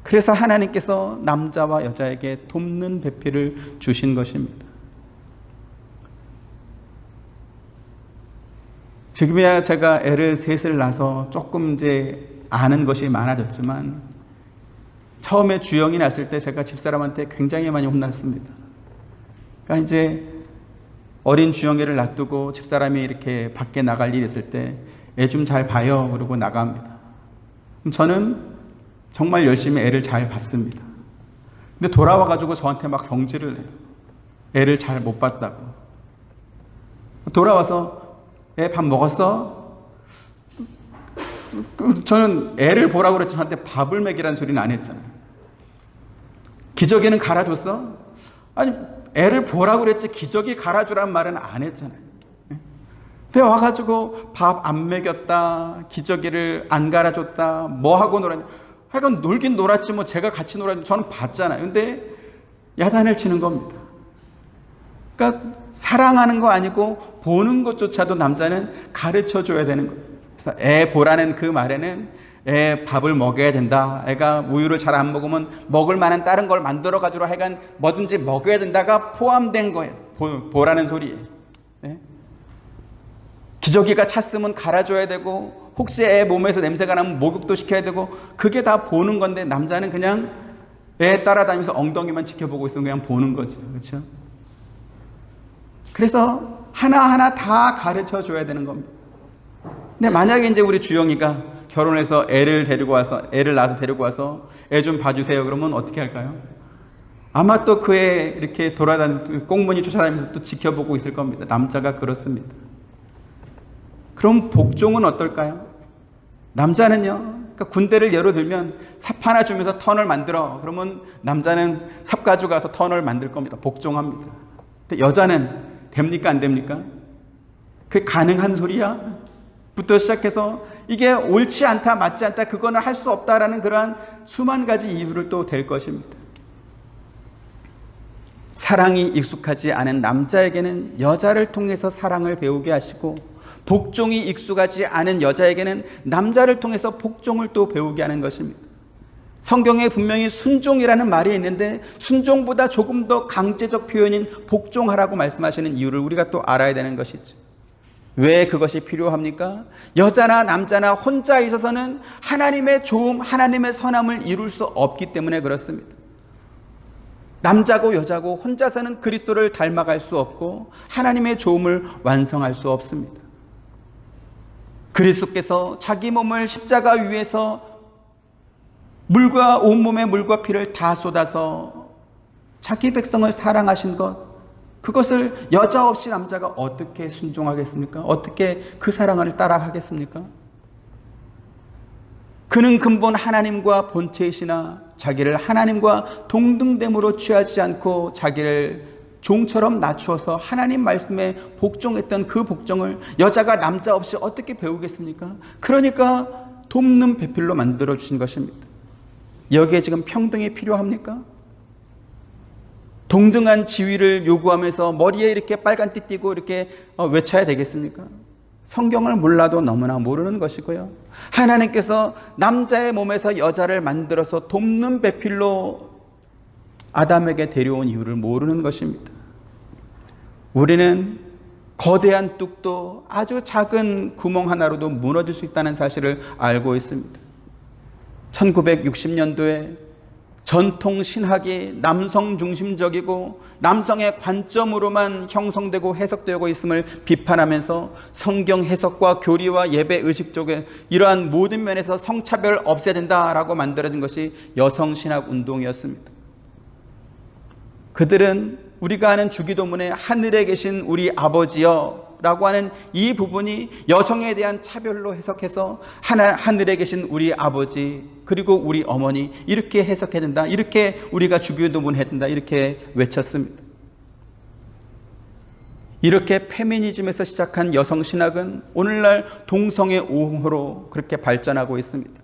그래서 하나님께서 남자와 여자에게 돕는 배필을 주신 것입니다. 지금이야 제가 애를 셋을 낳아서 조금 이제 아는 것이 많아졌지만 처음에 주영이 났을 때 제가 집사람한테 굉장히 많이 혼났습니다. 그러니까 이제 어린 주영이를 놔두고 집사람이 이렇게 밖에 나갈 일이 있을 때 애 좀 잘 봐요. 그러고 나갑니다. 그럼 저는 정말 열심히 애를 잘 봤습니다. 근데 돌아와가지고 저한테 막 성질을 내요. 애를 잘 못 봤다고. 돌아와서 애 밥 먹었어? 저는 애를 보라고 그랬지 저한테 밥을 먹이라는 소리는 안 했잖아요. 기저귀는 갈아줬어? 아니 애를 보라고 그랬지 기저귀 갈아주란 말은 안 했잖아요. 근데 와가지고 밥 안 먹였다, 기저귀를 안 갈아줬다, 뭐 하고 놀았냐. 하여간 놀긴 놀았지 뭐 제가 같이 놀았지 저는 봤잖아요. 근데 야단을 치는 겁니다. 그러니까 사랑하는 거 아니고 보는 것조차도 남자는 가르쳐 줘야 되는 거예요. 그래서 애 보라는 그 말에는 애 밥을 먹여야 된다. 애가 우유를 잘 안 먹으면 먹을 만한 다른 걸 만들어 가지고 하여간 뭐든지 먹여야 된다가 포함된 거예요. 보라는 소리에. 네? 기저귀가 찼으면 갈아줘야 되고 혹시 애 몸에서 냄새가 나면 목욕도 시켜야 되고 그게 다 보는 건데 남자는 그냥 애 따라다니면서 엉덩이만 지켜보고 있으면 그냥 보는 거죠. 그렇죠? 그래서 하나하나 다 가르쳐 줘야 되는 겁니다. 근데 만약에 이제 우리 주영이가 결혼해서 애를 낳아서 데리고 와서 애 좀 봐주세요. 그러면 어떻게 할까요? 아마 또 그 애 이렇게 꽁무니 쫓아다니면서 또 지켜보고 있을 겁니다. 남자가 그렇습니다. 그럼 복종은 어떨까요? 남자는요, 그러니까 군대를 예로 들면 삽 하나 주면서 터널 만들어. 그러면 남자는 삽 가져가서 터널 만들 겁니다. 복종합니다. 근데 여자는 됩니까? 안 됩니까? 그게 가능한 소리야? 부터 시작해서 이게 옳지 않다, 맞지 않다, 그거는 할 수 없다라는 그러한 수만 가지 이유를 또 댈 것입니다. 사랑이 익숙하지 않은 남자에게는 여자를 통해서 사랑을 배우게 하시고 복종이 익숙하지 않은 여자에게는 남자를 통해서 복종을 또 배우게 하는 것입니다. 성경에 분명히 순종이라는 말이 있는데 순종보다 조금 더 강제적 표현인 복종하라고 말씀하시는 이유를 우리가 또 알아야 되는 것이죠. 왜 그것이 필요합니까? 여자나 남자나 혼자 있어서는 하나님의 좋음, 하나님의 선함을 이룰 수 없기 때문에 그렇습니다. 남자고 여자고 혼자서는 그리스도를 닮아갈 수 없고 하나님의 좋음을 완성할 수 없습니다. 그리스도께서 자기 몸을 십자가 위에서 물과 온몸의 물과 피를 다 쏟아서 자기 백성을 사랑하신 것, 그것을 여자 없이 남자가 어떻게 순종하겠습니까? 어떻게 그 사랑을 따라하겠습니까? 그는 근본 하나님과 본체이시나 자기를 하나님과 동등됨으로 취하지 않고 자기를 종처럼 낮추어서 하나님 말씀에 복종했던 그 복종을 여자가 남자 없이 어떻게 배우겠습니까? 그러니까 돕는 배필로 만들어 주신 것입니다. 여기에 지금 평등이 필요합니까? 동등한 지위를 요구하면서 머리에 이렇게 빨간 띠 띠고 이렇게 외쳐야 되겠습니까? 성경을 몰라도 너무나 모르는 것이고요. 하나님께서 남자의 몸에서 여자를 만들어서 돕는 배필로 아담에게 데려온 이유를 모르는 것입니다. 우리는 거대한 뚝도 아주 작은 구멍 하나로도 무너질 수 있다는 사실을 알고 있습니다. 1960년도에 전통 신학이 남성 중심적이고 남성의 관점으로만 형성되고 해석되고 있음을 비판하면서 성경 해석과 교리와 예배 의식 쪽에 이러한 모든 면에서 성차별 없애야 된다라고 만들어진 것이 여성 신학 운동이었습니다. 그들은 우리가 아는 주기도문에 하늘에 계신 우리 아버지여 라고 하는 이 부분이 여성에 대한 차별로 해석해서 하늘에 계신 우리 아버지 그리고 우리 어머니 이렇게 해석해야 된다, 이렇게 우리가 주기도문 해야 된다, 이렇게 외쳤습니다. 이렇게 페미니즘에서 시작한 여성신학은 오늘날 동성애 옹호로 그렇게 발전하고 있습니다.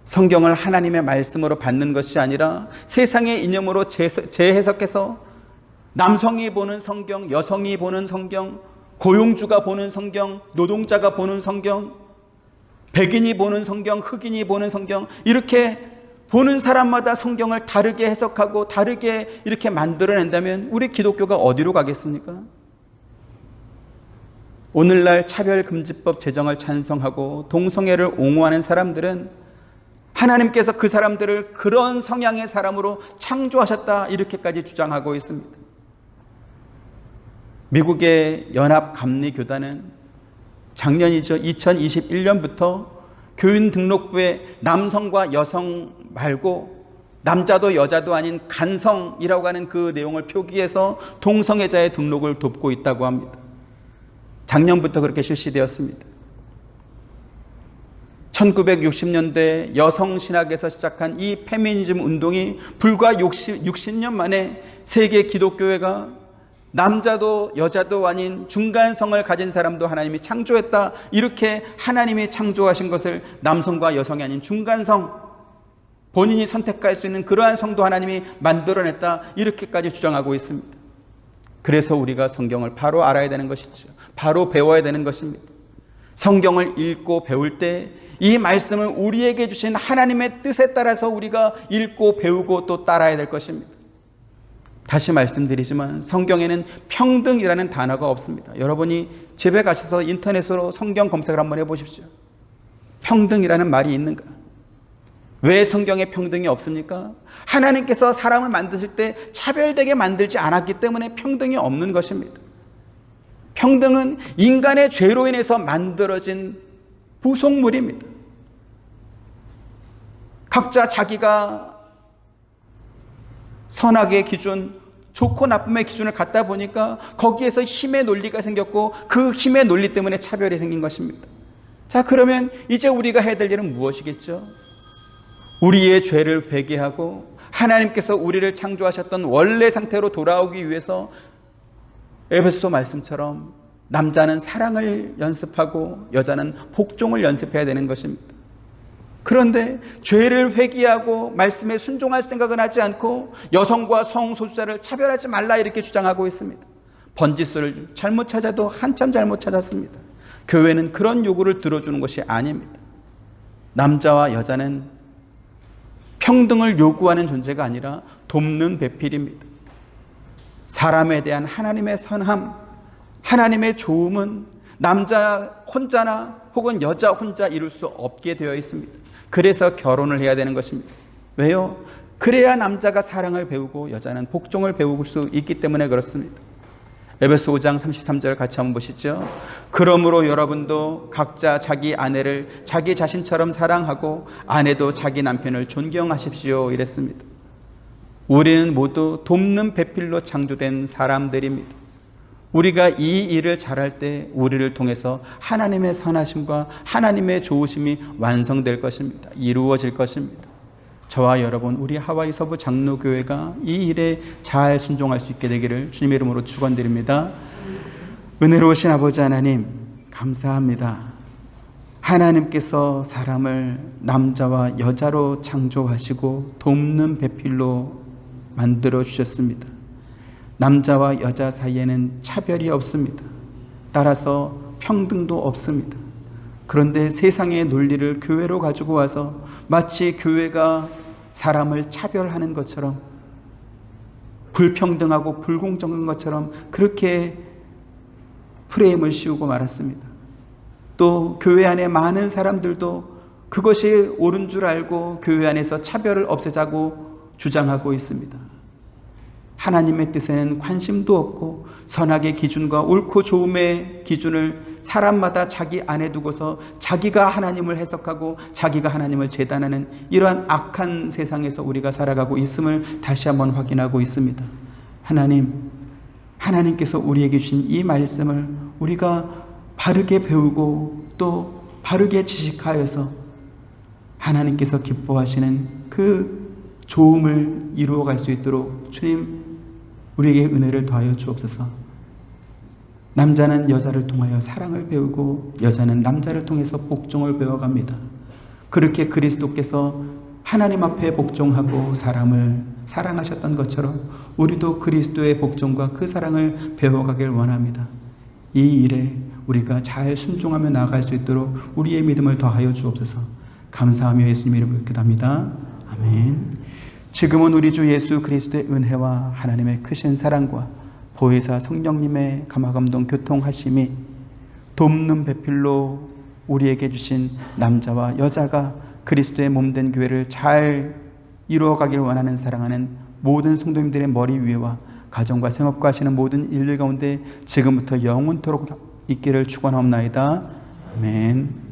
성경을 하나님의 말씀으로 받는 것이 아니라 세상의 이념으로 재해석해서 남성이 보는 성경, 여성이 보는 성경, 고용주가 보는 성경, 노동자가 보는 성경, 백인이 보는 성경, 흑인이 보는 성경, 이렇게 보는 사람마다 성경을 다르게 해석하고 다르게 이렇게 만들어낸다면 우리 기독교가 어디로 가겠습니까? 오늘날 차별금지법 제정을 찬성하고 동성애를 옹호하는 사람들은 하나님께서 그 사람들을 그런 성향의 사람으로 창조하셨다, 이렇게까지 주장하고 있습니다. 미국의 연합감리교단은 작년이죠. 2021년부터 교인 등록부에 남성과 여성 말고 남자도 여자도 아닌 간성이라고 하는 그 내용을 표기해서 동성애자의 등록을 돕고 있다고 합니다. 작년부터 그렇게 실시되었습니다. 1960년대 여성신학에서 시작한 이 페미니즘 운동이 불과 60년 만에 세계 기독교회가 남자도 여자도 아닌 중간성을 가진 사람도 하나님이 창조했다, 이렇게 하나님이 창조하신 것을 남성과 여성이 아닌 중간성, 본인이 선택할 수 있는 그러한 성도 하나님이 만들어냈다, 이렇게까지 주장하고 있습니다. 그래서 우리가 성경을 바로 알아야 되는 것이죠. 바로 배워야 되는 것입니다. 성경을 읽고 배울 때 이 말씀을 우리에게 주신 하나님의 뜻에 따라서 우리가 읽고 배우고 또 따라야 될 것입니다. 다시 말씀드리지만 성경에는 평등이라는 단어가 없습니다. 여러분이 집에 가셔서 인터넷으로 성경 검색을 한번 해보십시오. 평등이라는 말이 있는가? 왜 성경에 평등이 없습니까? 하나님께서 사람을 만드실 때 차별되게 만들지 않았기 때문에 평등이 없는 것입니다. 평등은 인간의 죄로 인해서 만들어진 부속물입니다. 각자 자기가 선악의 기준, 좋고 나쁨의 기준을 갖다 보니까 거기에서 힘의 논리가 생겼고 그 힘의 논리 때문에 차별이 생긴 것입니다. 자, 그러면 이제 우리가 해야 될 일은 무엇이겠죠? 우리의 죄를 회개하고 하나님께서 우리를 창조하셨던 원래 상태로 돌아오기 위해서 에베소 말씀처럼 남자는 사랑을 연습하고 여자는 복종을 연습해야 되는 것입니다. 그런데 죄를 회개하고 말씀에 순종할 생각은 하지 않고 여성과 성소수자를 차별하지 말라, 이렇게 주장하고 있습니다. 번지수를 잘못 찾아도 한참 잘못 찾았습니다. 교회는 그런 요구를 들어주는 것이 아닙니다. 남자와 여자는 평등을 요구하는 존재가 아니라 돕는 배필입니다. 사람에 대한 하나님의 선함, 하나님의 좋음은 남자 혼자나 혹은 여자 혼자 이룰 수 없게 되어 있습니다. 그래서 결혼을 해야 되는 것입니다. 왜요? 그래야 남자가 사랑을 배우고 여자는 복종을 배울 수 있기 때문에 그렇습니다. 에베소 5장 33절 같이 한번 보시죠. 그러므로 여러분도 각자 자기 아내를 자기 자신처럼 사랑하고 아내도 자기 남편을 존경하십시오, 이랬습니다. 우리는 모두 돕는 배필로 창조된 사람들입니다. 우리가 이 일을 잘할 때 우리를 통해서 하나님의 선하심과 하나님의 좋으심이 완성될 것입니다. 이루어질 것입니다. 저와 여러분, 우리 하와이 서부 장로교회가 이 일에 잘 순종할 수 있게 되기를 주님의 이름으로 축원드립니다. 은혜로우신 아버지 하나님, 감사합니다. 하나님께서 사람을 남자와 여자로 창조하시고 돕는 배필로 만들어 주셨습니다. 남자와 여자 사이에는 차별이 없습니다. 따라서 평등도 없습니다. 그런데 세상의 논리를 교회로 가지고 와서 마치 교회가 사람을 차별하는 것처럼, 불평등하고 불공정한 것처럼 그렇게 프레임을 씌우고 말았습니다. 또 교회 안에 많은 사람들도 그것이 옳은 줄 알고 교회 안에서 차별을 없애자고 주장하고 있습니다. 하나님의 뜻에는 관심도 없고 선악의 기준과 옳고 좋음의 기준을 사람마다 자기 안에 두고서 자기가 하나님을 해석하고 자기가 하나님을 재단하는 이러한 악한 세상에서 우리가 살아가고 있음을 다시 한번 확인하고 있습니다. 하나님께서 우리에게 주신 이 말씀을 우리가 바르게 배우고 또 바르게 지식하여서 하나님께서 기뻐하시는 그 좋음을 이루어갈 수 있도록 주님, 우리에게 은혜를 더하여 주옵소서. 남자는 여자를 통하여 사랑을 배우고 여자는 남자를 통해서 복종을 배워갑니다. 그렇게 그리스도께서 하나님 앞에 복종하고 사람을 사랑하셨던 것처럼 우리도 그리스도의 복종과 그 사랑을 배워가길 원합니다. 이 일에 우리가 잘 순종하며 나아갈 수 있도록 우리의 믿음을 더하여 주옵소서. 감사하며 예수님 이름으로 기도합니다. 아멘. 지금은 우리 주 예수 그리스도의 은혜와 하나님의 크신 사랑과 보혜사 성령님의 감화감동 교통하심이 돕는 배필로 우리에게 주신 남자와 여자가 그리스도의 몸된 교회를 잘 이루어가길 원하는 사랑하는 모든 성도님들의 머리 위에와 가정과 생업과 하시는 모든 일들 가운데 지금부터 영원토록 있기를 축원하옵나이다. 아멘.